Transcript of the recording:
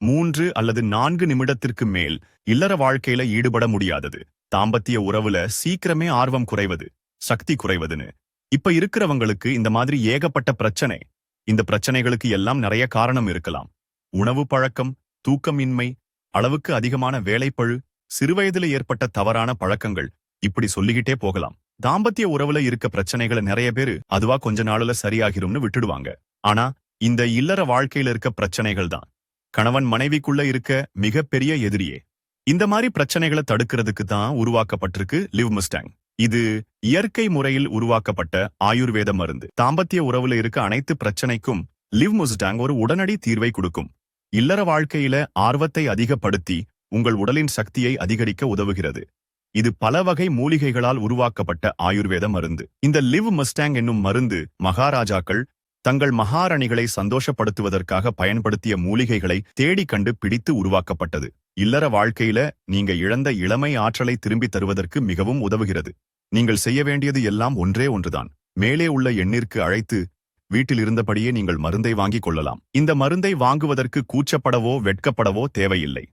3 அல்லது 4 நிமிடத்திற்கு மேல் இல்லற வாழ்க்கையில ஈடுபட முடியாதது, தாம்பத்திய உறவுல சீக்கிரமே ஆர்வம் குறைவது, சக்தி குறைவதுன்னு இப்ப இருக்கிறவங்களுக்கு இந்த மாதிரி ஏகப்பட்ட பிரச்சனை. இந்த பிரச்சனைகளுக்கு எல்லாம் நிறைய காரணம் இருக்கலாம். உணவு பழக்கம், தூக்கமின்மை, அளவுக்கு அதிகமான வேலைப்பழு, சிறுவயதில ஏற்பட்ட தவறான பழக்கங்கள், இப்படி சொல்லிக்கிட்டே போகலாம். தாம்பத்திய உறவுல இருக்க பிரச்சனைகளை நிறைய பேரு அதுவா கொஞ்ச நாளுல சரியாகிரும்னு விட்டுடுவாங்க. ஆனா இந்த இல்லற வாழ்க்கையில இருக்க பிரச்சனைகள் தான் கணவன் மனைவிக்குள்ள இருக்க மிகப்பெரிய எதிரியே. இந்த மாதிரி பிரச்சனைகளை தடுக்கிறதுக்கு தான் உருவாக்கப்பட்டிருக்கு லிவ்முஸ்டாங். இது இயற்கை முறையில் உருவாக்கப்பட்ட ஆயுர்வேத மருந்து. தாம்பத்திய உறவுல இருக்க அனைத்து பிரச்சனைக்கும் லிவ்முஸ்டாங் ஒரு உடனடி தீர்வை கொடுக்கும். இல்லற வாழ்க்கையில ஆர்வத்தை அதிகப்படுத்தி உங்கள் உடலின் சக்தியை அதிகரிக்க உதவுகிறது. இது பல வகை மூலிகைகளால் உருவாக்கப்பட்ட ஆயுர்வேத மருந்து. இந்த லிவ்முஸ்டாங் என்னும் மருந்து மகாராஜாக்கள் தங்கள் மகாராணிகளை சந்தோஷப்படுத்துவதற்காக பயன்படுத்திய மூலிகைகளை தேடி கண்டு பிடித்து உருவாக்கப்பட்டது. இல்லற வாழ்க்கையில நீங்க இழந்த இளமை ஆற்றலை திரும்பி தருவதற்கு மிகவும் உதவுகிறது. நீங்கள் செய்ய வேண்டியது எல்லாம் ஒன்றே ஒன்றுதான். மேலே உள்ள எண்ணிற்கு அழைத்து வீட்டில் இருந்தபடியே நீங்கள் மருந்தை வாங்கிக் கொள்ளலாம். இந்த மருந்தை வாங்குவதற்கு கூச்சப்படவோ வெட்கப்படவோ தேவையில்லை.